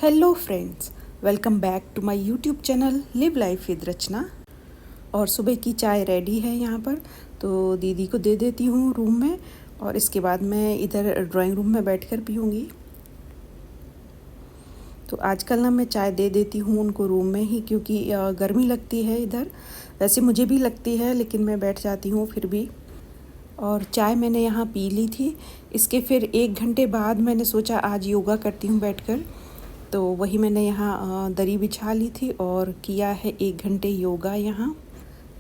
Hello friends, welcome back to my YouTube channel live life with Rachna. और सुबह की चाय रेडी है यहाँ पर, तो दीदी को दे देती हूँ रूम में और इसके बाद मैं इधर ड्राइंग रूम में बैठकर पीऊँगी। तो आजकल ना मैं चाय दे देती हूँ उनको रूम में ही, क्योंकि गर्मी लगती है इधर। वैसे मुझे भी लगती है, लेकिन मैं बैठ जाती हूँ फिर भी। और चाय मैंने यहाँ पी ली थी। इसके फिर 1 घंटे बाद मैंने सोचा आज योगा करती हूँ बैठकर। तो वही मैंने यहाँ दरी बिछा ली थी और किया है 1 घंटे योगा यहाँ।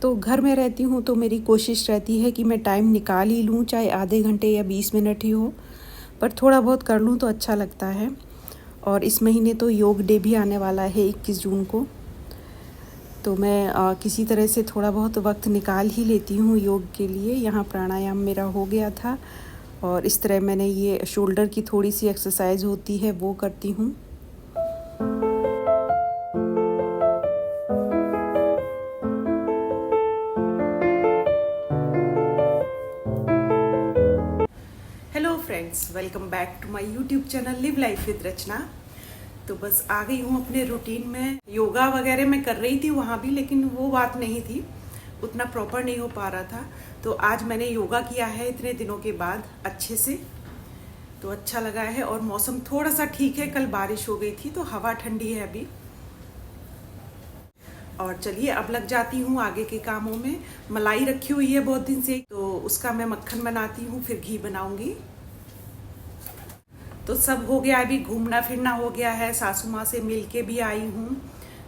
तो घर में रहती हूँ तो मेरी कोशिश रहती है कि मैं टाइम निकाल ही लूँ, चाहे आधे घंटे या 20 मिनट ही हो, पर थोड़ा बहुत कर लूँ तो अच्छा लगता है। और इस महीने तो योग डे भी आने वाला है 21 जून को, तो मैं किसी तरह से थोड़ा बहुत वक्त निकाल ही लेती हूँ योग के लिए। यहाँ प्राणायाम मेरा हो गया था और इस तरह मैंने ये शोल्डर की थोड़ी सी एक्सरसाइज होती है वो करती हूँ। Hello friends, welcome back to my YouTube channel live life with Rachna. तो बस आ गई हूँ अपने रूटीन में। योगा वगैरह मैं कर रही थी वहाँ भी, लेकिन वो बात नहीं थी, उतना प्रॉपर नहीं हो पा रहा था। तो आज मैंने योगा किया है इतने दिनों के बाद अच्छे से, तो अच्छा लगा है। और मौसम थोड़ा सा ठीक है, कल बारिश हो गई थी तो हवा ठंडी है अभी। और चलिए अब लग जाती हूँ आगे के कामों में। मलाई रखी हुई है बहुत दिन से, तो उसका मैं मक्खन बनाती हूँ, फिर घी बनाऊंगी। तो सब हो गया, अभी घूमना फिरना हो गया है, सासू माँ से मिल के भी आई हूँ,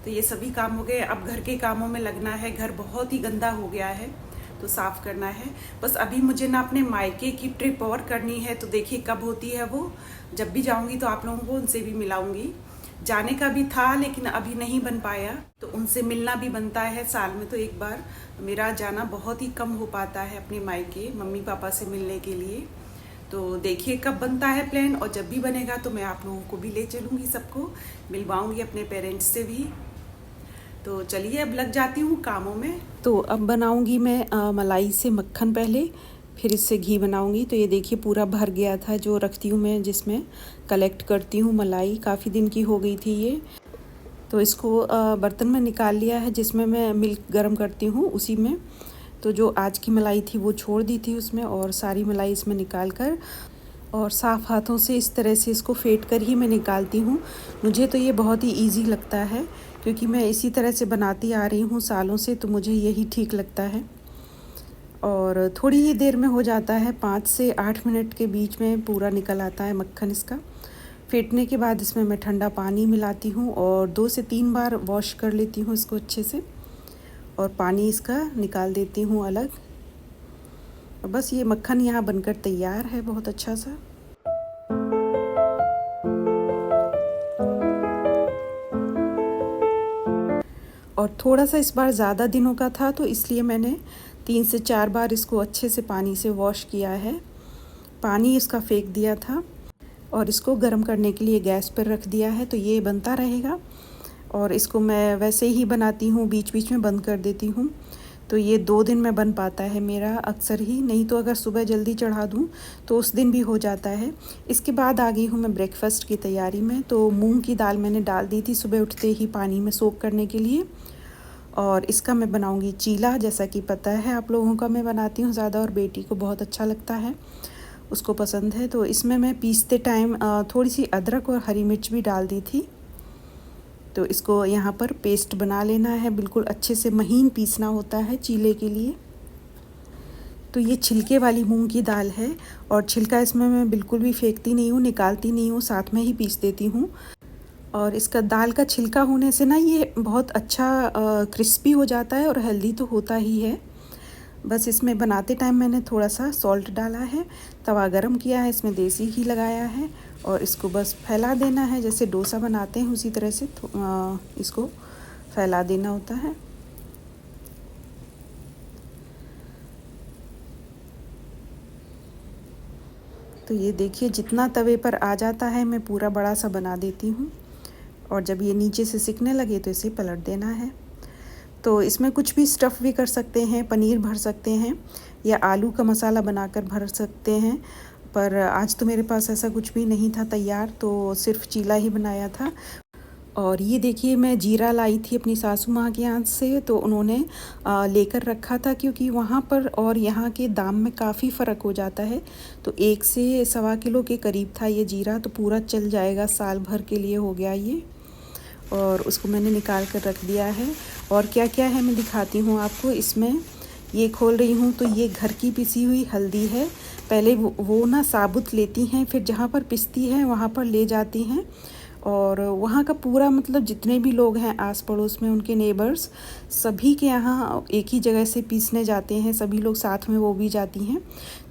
तो ये सभी काम हो गए। अब घर के कामों में लगना है। घर बहुत ही गंदा हो गया है तो साफ करना है। बस अभी मुझे ना अपने मायके की ट्रिप और करनी है, तो देखिए कब होती है वो। जब भी जाऊंगी तो आप लोगों को उनसे भी मिलाऊंगी। जाने का भी था लेकिन अभी नहीं बन पाया, तो उनसे मिलना भी बनता है। साल में तो एक बार मेरा जाना बहुत ही कम हो पाता है अपने मायके मम्मी पापा से मिलने के लिए। तो देखिए कब बनता है प्लान, और जब भी बनेगा तो मैं आप लोगों को भी ले चलूँगी, सबको मिलवाऊँगी, अपने पेरेंट्स से भी। तो चलिए अब लग जाती हूँ कामों में। तो अब बनाऊँगी मैं मलाई से मक्खन पहले, फिर इससे घी बनाऊँगी। तो ये देखिए पूरा भर गया था, जो रखती हूँ मैं, जिसमें कलेक्ट करती हूँ मलाई। काफ़ी दिन की हो गई थी ये, तो इसको बर्तन में निकाल लिया है जिसमें मैं मिल्क गर्म करती हूँ, उसी में। तो जो आज की मलाई थी वो छोड़ दी थी उसमें, और सारी मलाई इसमें निकाल कर और साफ़ हाथों से इस तरह से इसको फेंट कर ही मैं निकालती हूँ। मुझे तो ये बहुत ही इजी लगता है, क्योंकि मैं इसी तरह से बनाती आ रही हूँ सालों से, तो मुझे यही ठीक लगता है। और थोड़ी ही देर में हो जाता है, 5 से 8 मिनट के बीच में पूरा निकल आता है मक्खन इसका। फेंटने के बाद इसमें मैं ठंडा पानी मिलाती हूँ और 2 से 3 बार वॉश कर लेती हूँ इसको अच्छे से, और पानी इसका निकाल देती हूँ अलग। और बस ये मक्खन यहाँ बनकर तैयार है बहुत अच्छा सा। और थोड़ा सा इस बार ज़्यादा दिनों का था, तो इसलिए मैंने 3 से 4 बार इसको अच्छे से पानी से वॉश किया है। पानी इसका फेंक दिया था और इसको गर्म करने के लिए गैस पर रख दिया है, तो ये बनता रहेगा। और इसको मैं वैसे ही बनाती हूँ, बीच बीच में बंद कर देती हूँ। तो ये 2 दिन में बन पाता है मेरा अक्सर ही, नहीं तो अगर सुबह जल्दी चढ़ा दूँ तो उस दिन भी हो जाता है। इसके बाद आ गई हूँ मैं ब्रेकफास्ट की तैयारी में। तो मूंग की दाल मैंने डाल दी थी सुबह उठते ही पानी में सोक करने के लिए, और इसका मैं बनाऊँगी चीला। जैसा कि पता है आप लोगों का, मैं बनाती हूँ ज़्यादा और बेटी को बहुत अच्छा लगता है, उसको पसंद है। तो इसमें मैं पीसते टाइम थोड़ी सी अदरक और हरी मिर्च भी डाल दी थी। तो इसको यहाँ पर पेस्ट बना लेना है, बिल्कुल अच्छे से महीन पीसना होता है चीले के लिए। तो ये छिलके वाली मूंग की दाल है, और छिलका इसमें मैं बिल्कुल भी फेंकती नहीं हूँ, निकालती नहीं हूँ, साथ में ही पीस देती हूँ। और इसका दाल का छिलका होने से ना ये बहुत अच्छा क्रिस्पी हो जाता है, और हेल्दी तो होता ही है। बस इसमें बनाते टाइम मैंने थोड़ा सा सॉल्ट डाला है, तवा गरम किया है, इसमें देसी घी लगाया है, और इसको बस फैला देना है। जैसे डोसा बनाते हैं उसी तरह से इसको फैला देना होता है। तो ये देखिए जितना तवे पर आ जाता है मैं पूरा बड़ा सा बना देती हूँ, और जब ये नीचे से सिकने लगे तो इसे पलट देना है। तो इसमें कुछ भी स्टफ़ भी कर सकते हैं, पनीर भर सकते हैं, या आलू का मसाला बनाकर भर सकते हैं। पर आज तो मेरे पास ऐसा कुछ भी नहीं था तैयार, तो सिर्फ चीला ही बनाया था। और ये देखिए मैं जीरा लाई थी अपनी सासू माँ के यहाँ से, तो उन्होंने लेकर रखा था क्योंकि वहाँ पर और यहाँ के दाम में काफ़ी फ़र्क हो जाता है। तो 1 से सवा किलो के करीब था ये जीरा, तो पूरा चल जाएगा, साल भर के लिए हो गया ये। और उसको मैंने निकाल कर रख दिया है। और क्या क्या है मैं दिखाती हूँ आपको। इसमें ये खोल रही हूँ तो ये घर की पिसी हुई हल्दी है। पहले वो ना साबुत लेती हैं, फिर जहाँ पर पिसती हैं वहाँ पर ले जाती हैं, और वहाँ का पूरा मतलब जितने भी लोग हैं आस पड़ोस में, उनके नेबर्स, सभी के यहाँ एक ही जगह से पीसने जाते हैं, सभी लोग साथ में वो भी जाती हैं।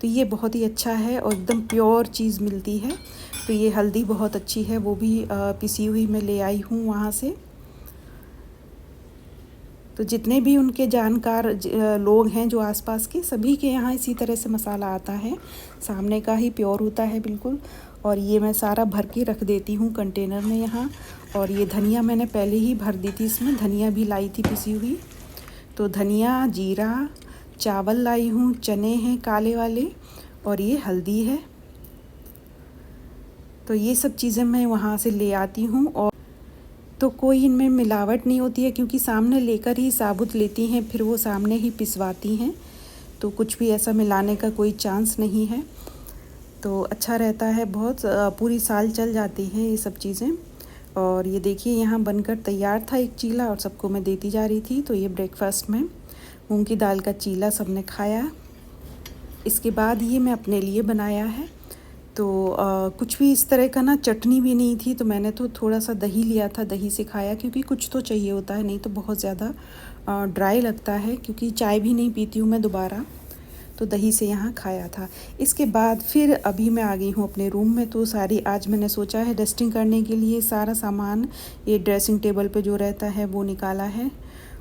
तो ये बहुत ही अच्छा है और एकदम प्योर चीज़ मिलती है। तो ये हल्दी बहुत अच्छी है, वो भी पिसी हुई मैं ले आई हूँ वहाँ से। तो जितने भी उनके जानकार लोग हैं जो आसपास के, सभी के यहाँ इसी तरह से मसाला आता है, सामने का ही प्योर होता है बिल्कुल। और ये मैं सारा भर के रख देती हूँ कंटेनर में यहाँ। और ये धनिया मैंने पहले ही भर दी थी, इसमें धनिया भी लाई थी पिसी हुई। तो धनिया, जीरा, चावल लाई हूँ, चने हैं काले वाले, और ये हल्दी है। तो ये सब चीज़ें मैं वहाँ से ले आती हूँ। और तो कोई इनमें मिलावट नहीं होती है क्योंकि सामने लेकर ही साबुत लेती हैं, फिर वो सामने ही पिसवाती हैं, तो कुछ भी ऐसा मिलाने का कोई चांस नहीं है। तो अच्छा रहता है बहुत, पूरी साल चल जाती हैं ये सब चीज़ें। और ये देखिए यहाँ बनकर तैयार था एक चीला, और सबको मैं देती जा रही थी। तो ये ब्रेकफास्ट में मूंग की दाल का चीला सबने खाया। इसके बाद ये मैं अपने लिए बनाया है। तो कुछ भी इस तरह का ना, चटनी भी नहीं थी, तो मैंने तो थोड़ा सा दही लिया था, दही से खाया, क्योंकि कुछ तो चाहिए होता है, नहीं तो बहुत ज़्यादा ड्राई लगता है, क्योंकि चाय भी नहीं पीती हूँ मैं दोबारा। तो दही से यहाँ खाया था। इसके बाद फिर अभी मैं आ गई हूँ अपने रूम में। तो सारी आज मैंने सोचा है डस्टिंग करने के लिए, सारा सामान ये ड्रेसिंग टेबल पे जो रहता है वो निकाला है,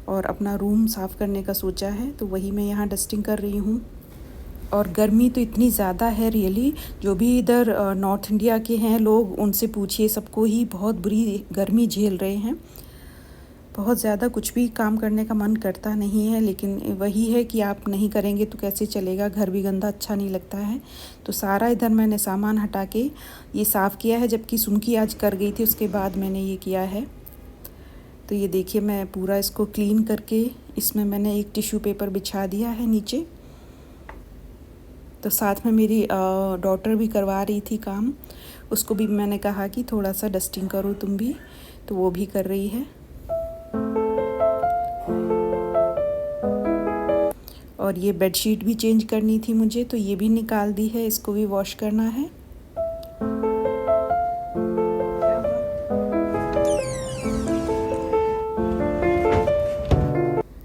और अपना रूम साफ़ करने का सोचा है, तो वही मैं यहाँ डस्टिंग कर रही हूँ। और गर्मी तो इतनी ज़्यादा है रियली, जो भी इधर नॉर्थ इंडिया के हैं लोग, उनसे पूछिए, सबको ही बहुत बुरी गर्मी झेल रहे हैं। बहुत ज़्यादा कुछ भी काम करने का मन करता नहीं है, लेकिन वही है कि आप नहीं करेंगे तो कैसे चलेगा, घर भी गंदा अच्छा नहीं लगता है। तो सारा इधर मैंने सामान हटा के ये साफ़ किया है, जबकि सुनकी आज कर गई थी, उसके बाद मैंने ये किया है। तो ये देखिए मैं पूरा इसको क्लीन करके, इसमें मैंने एक टिश्यू पेपर बिछा दिया है नीचे। तो साथ में मेरी डॉटर भी करवा रही थी काम, उसको भी मैंने कहा कि थोड़ा सा डस्टिंग करो तुम भी, तो वो भी कर रही है। और ये बेडशीट भी चेंज करनी थी मुझे, तो ये भी निकाल दी है, इसको भी वॉश करना है।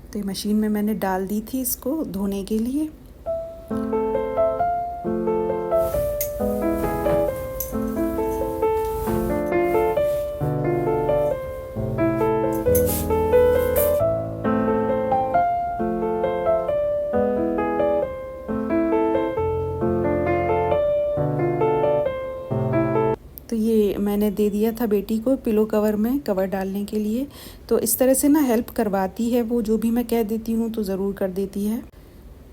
तो ये मशीन में मैंने डाल दी थी इसको धोने के लिए। तो ये मैंने दे दिया था बेटी को पिलो कवर में कवर डालने के लिए। तो इस तरह से ना हेल्प करवाती है वो, जो भी मैं कह देती हूँ तो ज़रूर कर देती है।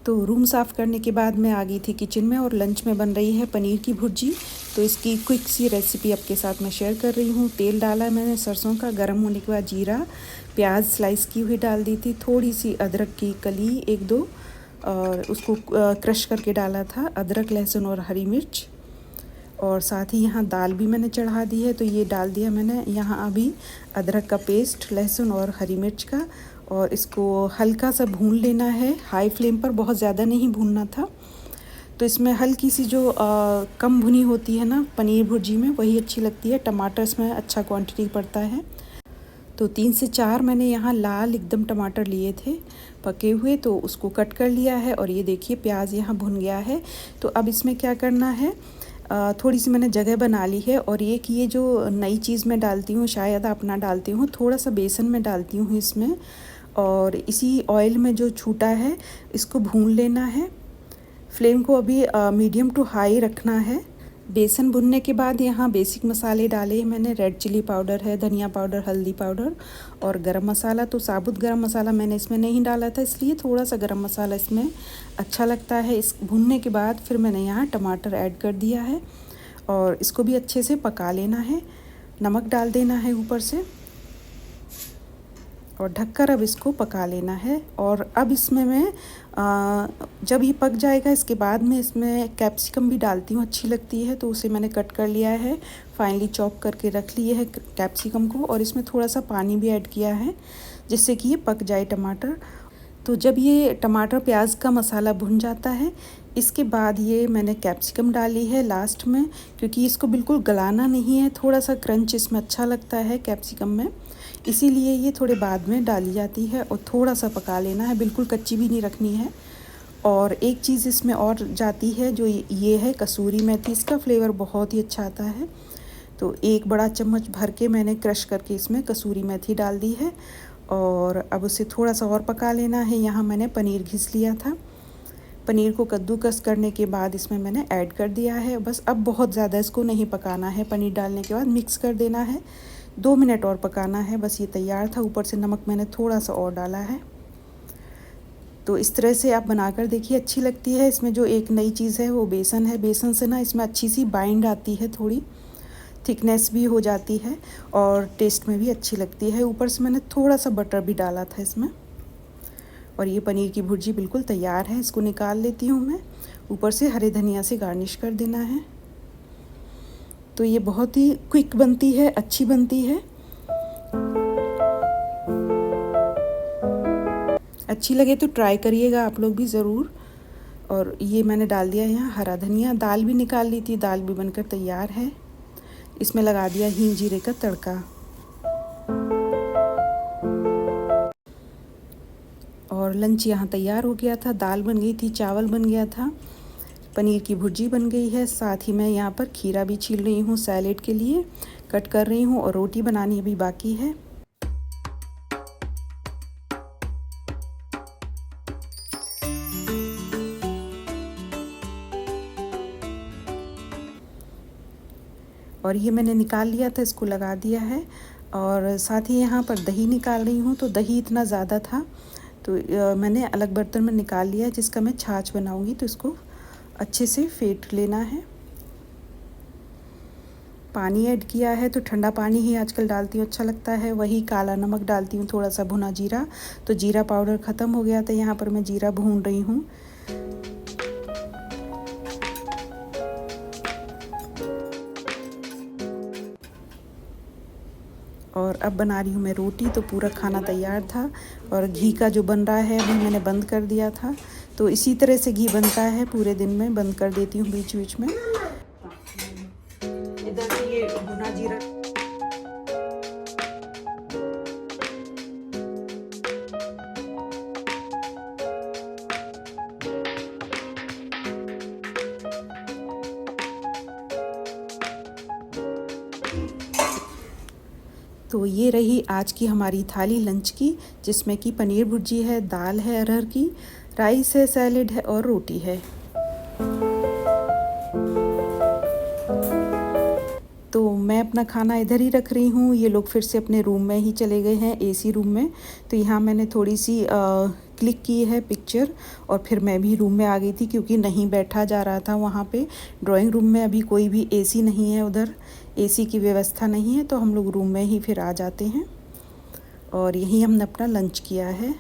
तो रूम साफ़ करने के बाद मैं आ गई थी किचन में, और लंच में बन रही है पनीर की भुर्जी। तो इसकी क्विक सी रेसिपी आपके साथ मैं शेयर कर रही हूँ। तेल डाला है मैंने सरसों का, गर्म होने के बाद जीरा, प्याज स्लाइस की हुई डाल दी थी, थोड़ी सी अदरक की कली 1-2, और उसको क्रश करके डाला था, अदरक, लहसुन और हरी मिर्च। और साथ ही यहाँ दाल भी मैंने चढ़ा दी है, तो ये डाल दिया मैंने यहाँ अभी अदरक का पेस्ट, लहसुन और हरी मिर्च का, और इसको हल्का सा भून लेना है हाई फ्लेम पर, बहुत ज़्यादा नहीं भूनना था। तो इसमें हल्की सी जो कम भुनी होती है ना पनीर भुर्जी में, वही अच्छी लगती है। टमाटर इसमें अच्छा क्वांटिटी पड़ता है। तो 3 से 4 मैंने यहाँ लाल एकदम टमाटर लिए थे पके हुए, तो उसको कट कर लिया है। और ये देखिए प्याज यहाँ भुन गया है। तो अब इसमें क्या करना है, थोड़ी सी मैंने जगह बना ली है, और ये जो नई चीज़ मैं डालती हूँ, शायद आप ना डालती हूँ, थोड़ा सा बेसन में डालती हूँ इसमें, और इसी ऑयल में जो छूटा है इसको भून लेना है। फ्लेम को अभी मीडियम टू हाई रखना है। बेसन भुनने के बाद यहाँ बेसिक मसाले डाले हैं मैंने, रेड चिली पाउडर है, धनिया पाउडर, हल्दी पाउडर और गरम मसाला। तो साबुत गरम मसाला मैंने इसमें नहीं डाला था, इसलिए थोड़ा सा गरम मसाला इसमें अच्छा लगता है। इस भुनने के बाद फिर मैंने यहाँ टमाटर ऐड कर दिया है, और इसको भी अच्छे से पका लेना है। नमक डाल देना है ऊपर से, और ढककर अब इसको पका लेना है। और अब इसमें मैं जब ये पक जाएगा इसके बाद में इसमें कैप्सिकम भी डालती हूँ, अच्छी लगती है, तो उसे मैंने कट कर लिया है, फाइनली चॉप करके रख लिए है कैप्सिकम को। और इसमें थोड़ा सा पानी भी ऐड किया है जिससे कि ये पक जाए टमाटर। तो जब ये टमाटर प्याज का मसाला भुन जाता है इसके बाद ये मैंने कैप्सिकम डाली है लास्ट में, क्योंकि इसको बिल्कुल गलाना नहीं है, थोड़ा सा क्रंच इसमें अच्छा लगता है कैप्सिकम में, इसीलिए ये थोड़े बाद में डाली जाती है। और थोड़ा सा पका लेना है, बिल्कुल कच्ची भी नहीं रखनी है। और एक चीज़ इसमें और जाती है जो ये है कसूरी मेथी, इसका फ्लेवर बहुत ही अच्छा आता है। तो एक बड़ा चम्मच भर के मैंने क्रश करके इसमें कसूरी मेथी डाल दी है। और अब उसे थोड़ा सा और पका लेना है। यहाँ मैंने पनीर घिस लिया था, पनीर को कद्दूकस करने के बाद इसमें मैंने ऐड कर दिया है। बस अब बहुत ज़्यादा इसको नहीं पकाना है, पनीर डालने के बाद मिक्स कर देना है, 2 मिनट और पकाना है, बस ये तैयार था। ऊपर से नमक मैंने थोड़ा सा और डाला है। तो इस तरह से आप बनाकर देखिए, अच्छी लगती है। इसमें जो एक नई चीज़ है वो बेसन है, बेसन से ना इसमें अच्छी सी बाइंड आती है, थोड़ी थिकनेस भी हो जाती है और टेस्ट में भी अच्छी लगती है। ऊपर से मैंने थोड़ा सा बटर भी डाला था इसमें। और ये पनीर की भुर्जी बिल्कुल तैयार है, इसको निकाल लेती हूँ मैं। ऊपर से हरे धनिया से गार्निश कर देना है। तो ये बहुत ही क्विक बनती है, अच्छी बनती है। अच्छी लगे तो ट्राई करिएगा आप लोग भी ज़रूर। और ये मैंने डाल दिया यहाँ हरा धनिया। दाल भी निकाल ली थी, दाल भी बनकर तैयार है। इसमें लगा दिया हींग जीरे का तड़का। और लंच यहाँ तैयार हो गया था, दाल बन गई थी, चावल बन गया था, पनीर की भुर्जी बन गई है। साथ ही मैं यहाँ पर खीरा भी छील रही हूँ, सैलेड के लिए कट कर रही हूँ। और रोटी बनानी अभी बाकी है। और ये मैंने निकाल लिया था, इसको लगा दिया है। और साथ ही यहाँ पर दही निकाल रही हूँ। तो दही इतना ज़्यादा था तो मैंने अलग बर्तन में निकाल लिया, जिसका मैं छाछ बनाऊँगी। तो इसको अच्छे से फेंट लेना है। पानी ऐड किया है, तो ठंडा पानी ही आजकल डालती हूँ, अच्छा लगता है। वही काला नमक डालती हूँ, थोड़ा सा भुना जीरा। तो जीरा पाउडर ख़त्म हो गया था, यहाँ पर मैं जीरा भून रही हूँ। और अब बना रही हूँ मैं रोटी। तो पूरा खाना तैयार था और घी का जो बन रहा है अभी मैंने बंद कर दिया था। तो इसी तरह से घी बनता है, पूरे दिन में बंद कर देती हूँ बीच बीच में। इधर से ये भुना जीरा तो ये रही आज की हमारी थाली लंच की, जिसमें कि पनीर भुर्जी है, दाल है अरहर की, राइस है, सैलेड है और रोटी है। तो मैं अपना खाना इधर ही रख रही हूँ। ये लोग फिर से अपने रूम में ही चले गए हैं, एसी रूम में। तो यहाँ मैंने थोड़ी सी क्लिक की है पिक्चर और फिर मैं भी रूम में आ गई थी, क्योंकि नहीं बैठा जा रहा था वहाँ पे। ड्राइंग रूम में अभी कोई भी एसी नहीं है, उधर एसी की व्यवस्था नहीं है, तो हम लोग रूम में ही फिर आ जाते हैं। और यहीं हमने अपना लंच किया है।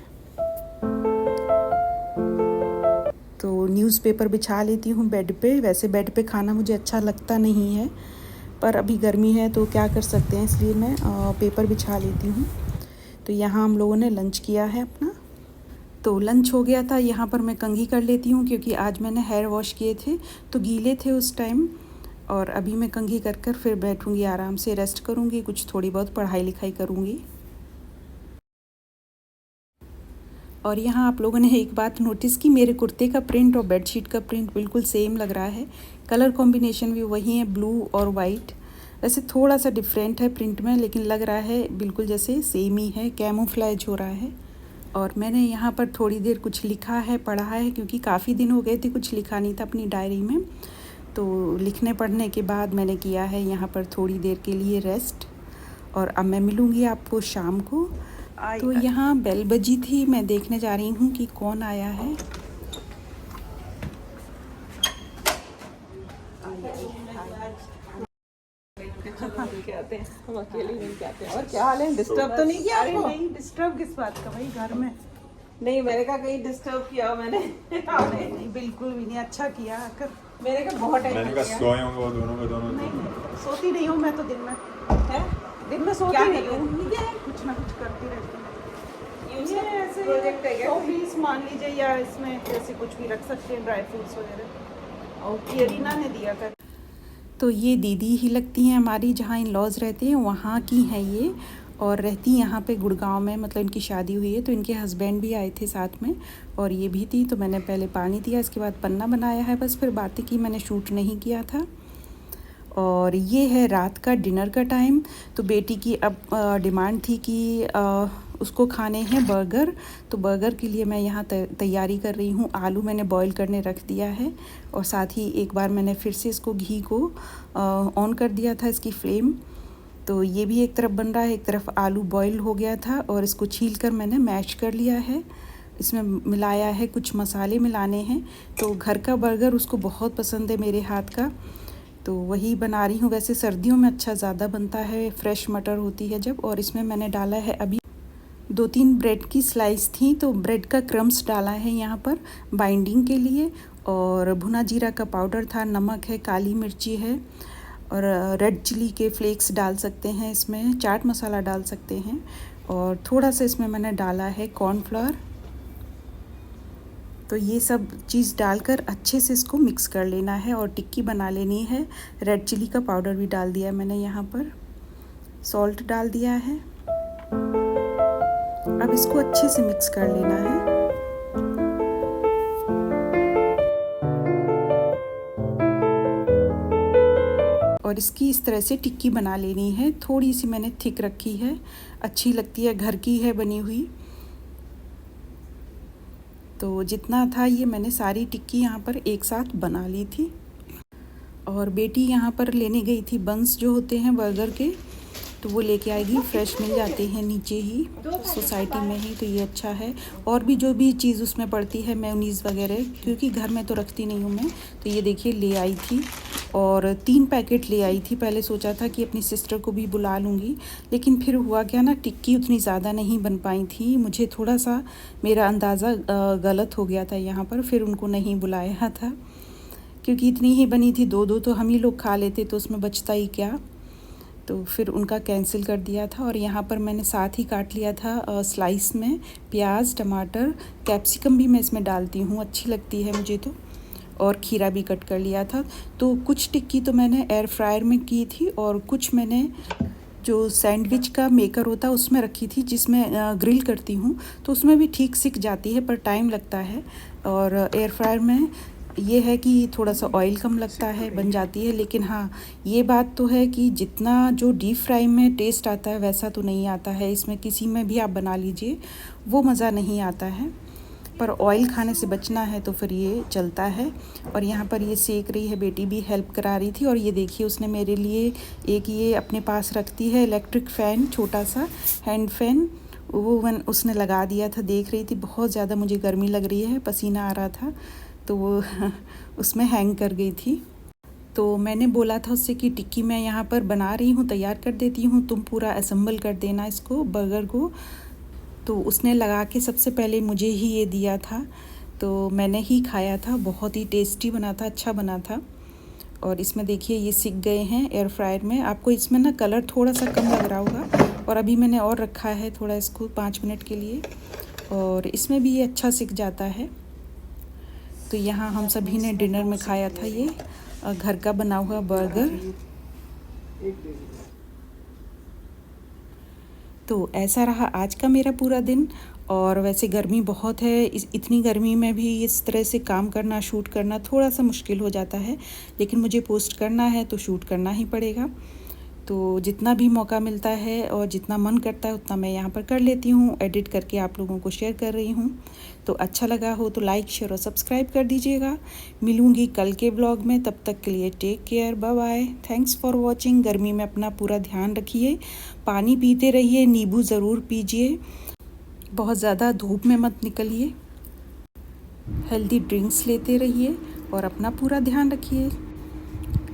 तो न्यूज़पेपर बिछा लेती हूँ बेड पे। वैसे बेड पे खाना मुझे अच्छा लगता नहीं है, पर अभी गर्मी है तो क्या कर सकते हैं, इसलिए मैं पेपर बिछा लेती हूँ। तो यहाँ हम लोगों ने लंच किया है अपना। तो लंच हो गया था। यहाँ पर मैं कंघी कर लेती हूँ, क्योंकि आज मैंने हेयर वॉश किए थे तो गीले थे उस टाइम। और अभी मैं कंघी कर कर फिर बैठूँगी, आराम से रेस्ट करूँगी, कुछ थोड़ी बहुत पढ़ाई लिखाई करूँगी। और यहाँ आप लोगों ने एक बात नोटिस की, मेरे कुर्ते का प्रिंट और बेडशीट का प्रिंट बिल्कुल सेम लग रहा है। कलर कॉम्बिनेशन भी वही है, ब्लू और वाइट। वैसे थोड़ा सा डिफरेंट है प्रिंट में, लेकिन लग रहा है बिल्कुल जैसे सेम ही है, कैमोफ्लेज हो रहा है। और मैंने यहाँ पर थोड़ी देर कुछ लिखा है, पढ़ा है, क्योंकि काफ़ी दिन हो गए थे कुछ लिखा नहीं था अपनी डायरी में। तो लिखने पढ़ने के बाद मैंने किया है यहाँ पर थोड़ी देर के लिए रेस्ट। और अब मैं मिलूँगी आपको शाम को। तो यहाँ बेल बजी थी, मैं देखने जा रही हूँ कि कौन आया है। के आते हैं, हम अकेले मिल के आते हैं। और क्या हाल है, डिस्टर्ब तो नहीं किया अरे आपको? नहीं, डिस्टर्ब किस बात का भाई, घर में। नहीं, मैंने कहा कहीं डिस्टर्ब किया हो मैंने। नहीं, बिल्कुल भी नहीं, अच्छा किया आकर। मैंने कहा बहुत टाइम मैंने हो कहा गया सोए होंगे वो दोनों के दोनों। नहीं, सोती नहीं हूँ मैं तो दिन में। है। दिन में सोती क्या नहीं कर हूँ, रही है? कुछ ना कुछ करती रहती हूँ। ये ऐसे प्रोजेक्ट है क्या? शोपीस मान लीजिए, या इसमें जैसे कुछ भी रख सकते हैं, ड्राई फ्रूट्स वगैरह। और ये रीना ने दिया कर। तो ये दीदी ही लगती हैं हमारी, जहाँ इन लॉज रहते हैं वहाँ की हैं ये, और रहती यहाँ पे गुड़गांव में, मतलब इनकी शादी हुई है तो इनके हस्बैंड भी आए थे साथ में, और ये भी थी। तो मैंने पहले पानी दिया, इसके बाद पन्ना बनाया है, बस फिर बातें की, मैंने शूट नहीं किया था। और ये है रात का डिनर का टाइम। तो बेटी की अब डिमांड थी कि उसको खाने हैं बर्गर, तो बर्गर के लिए मैं यहाँ तैयारी कर रही हूँ। आलू मैंने बॉईल करने रख दिया है, और साथ ही एक बार मैंने फिर से इसको घी को ऑन कर दिया था, इसकी फ्लेम। तो ये भी एक तरफ बन रहा है, एक तरफ आलू बॉईल हो गया था, और इसको छील कर मैंने मैश कर लिया है। इसमें मिलाया है, कुछ मसाले मिलाने हैं। तो घर का बर्गर उसको बहुत पसंद है मेरे हाथ का, तो वही बना रही हूँ। वैसे सर्दियों में अच्छा ज़्यादा बनता है, फ्रेश मटर होती है जब। और इसमें मैंने डाला है अभी 2-3 ब्रेड की स्लाइस थी, तो ब्रेड का क्रम्स डाला है यहाँ पर बाइंडिंग के लिए। और भुना जीरा का पाउडर था, नमक है, काली मिर्ची है, और रेड चिली के फ्लेक्स डाल सकते हैं इसमें, चाट मसाला डाल सकते हैं, और थोड़ा सा इसमें मैंने डाला है कॉर्नफ्लोर। तो ये सब चीज़ डालकर अच्छे से इसको मिक्स कर लेना है और टिक्की बना लेनी है। रेड चिली का पाउडर भी डाल दिया मैंने यहाँ पर, सॉल्ट डाल दिया है। अब इसको अच्छे से मिक्स कर लेना है। और इसकी इस तरह से टिक्की बना लेनी है। थोड़ी सी मैंने थिक रखी है, अच्छी लगती है, घर की है बनी हुई। तो जितना था ये मैंने सारी टिक्की यहाँ पर एक साथ बना ली थी। और बेटी यहाँ पर लेने गई थी बंस जो होते हैं बर्गर के, तो वो लेके आएगी। फ्रेश मिल जाते हैं नीचे ही सोसाइटी में ही, तो ये अच्छा है। और भी जो भी चीज़ उसमें पड़ती है, मेयोनीज़ वगैरह, क्योंकि घर में तो रखती नहीं हूँ मैं। तो ये देखिए ले आई थी, और 3 पैकेट ले आई थी। पहले सोचा था कि अपनी सिस्टर को भी बुला लूँगी, लेकिन फिर हुआ क्या ना, टिक्की उतनी ज़्यादा नहीं बन पाई थी। मुझे थोड़ा सा मेरा अंदाज़ा गलत हो गया था यहाँ पर, फिर उनको नहीं बुलाया था, क्योंकि इतनी ही बनी थी। 2-2 तो हम ही लोग खा लेते, तो उसमें बचता ही क्या। तो फिर उनका कैंसिल कर दिया था। और यहाँ पर मैंने साथ ही काट लिया था स्लाइस में प्याज, टमाटर, कैप्सिकम भी मैं इसमें डालती हूँ, अच्छी लगती है मुझे तो। और खीरा भी कट कर लिया था। तो कुछ टिक्की तो मैंने एयर फ्रायर में की थी, और कुछ मैंने जो सैंडविच का मेकर होता है उसमें रखी थी, जिसमें ग्रिल करती हूँ, तो उसमें भी ठीक सिक जाती है, पर टाइम लगता है। और एयर फ्रायर में ये है कि थोड़ा सा ऑयल कम लगता है, बन जाती है। लेकिन हाँ, ये बात तो है कि जितना जो डीप फ्राई में टेस्ट आता है वैसा तो नहीं आता है इसमें। किसी में भी आप बना लीजिए, वो मज़ा नहीं आता है। पर ऑयल खाने से बचना है तो फिर ये चलता है। और यहाँ पर ये सेक रही है, बेटी भी हेल्प करा रही थी। और ये देखिए उसने मेरे लिए एक ये अपने पास रखती है इलेक्ट्रिक फ़ैन, छोटा सा हैंड फैन, वो उसने लगा दिया था। देख रही थी बहुत ज़्यादा मुझे गर्मी लग रही है, पसीना आ रहा था, तो वो उसमें हैंग कर गई थी। तो मैंने बोला था उससे कि टिक्की मैं यहाँ पर बना रही हूँ, तैयार कर देती हूँ, तुम पूरा असेंबल कर देना इसको, बर्गर को। तो उसने लगा के सबसे पहले मुझे ही ये दिया था, तो मैंने ही खाया था। बहुत ही टेस्टी बना था, अच्छा बना था। और इसमें देखिए ये सिक गए हैं एयर फ्रायर में। आपको इसमें ना कलर थोड़ा सा कम लग रहा होगा, और अभी मैंने और रखा है थोड़ा इसको 5 मिनट के लिए, और इसमें भी ये अच्छा सिक जाता है। तो यहाँ हम सभी ने डिनर में खाया था ये घर का बना हुआ बर्गर। तो ऐसा रहा आज का मेरा पूरा दिन। और वैसे गर्मी बहुत है, इतनी गर्मी में भी इस तरह से काम करना, शूट करना थोड़ा सा मुश्किल हो जाता है, लेकिन मुझे पोस्ट करना है तो शूट करना ही पड़ेगा। तो जितना भी मौका मिलता है और जितना मन करता है उतना मैं यहाँ पर कर लेती हूँ, एडिट करके आप लोगों को शेयर कर रही हूँ। तो अच्छा लगा हो तो लाइक, शेयर और सब्सक्राइब कर दीजिएगा। मिलूँगी कल के ब्लॉग में, तब तक के लिए take care, bye bye, thanks for watching. गर्मी में अपना पूरा ध्यान रखिए, पानी पीते रहिए, नींबू ज़रूर पीजिए, बहुत ज़्यादा धूप में मत निकलिए, हेल्दी ड्रिंक्स लेते रहिए, और अपना पूरा ध्यान रखिए।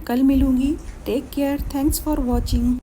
कल मिलूँगी, take care, thanks for watching.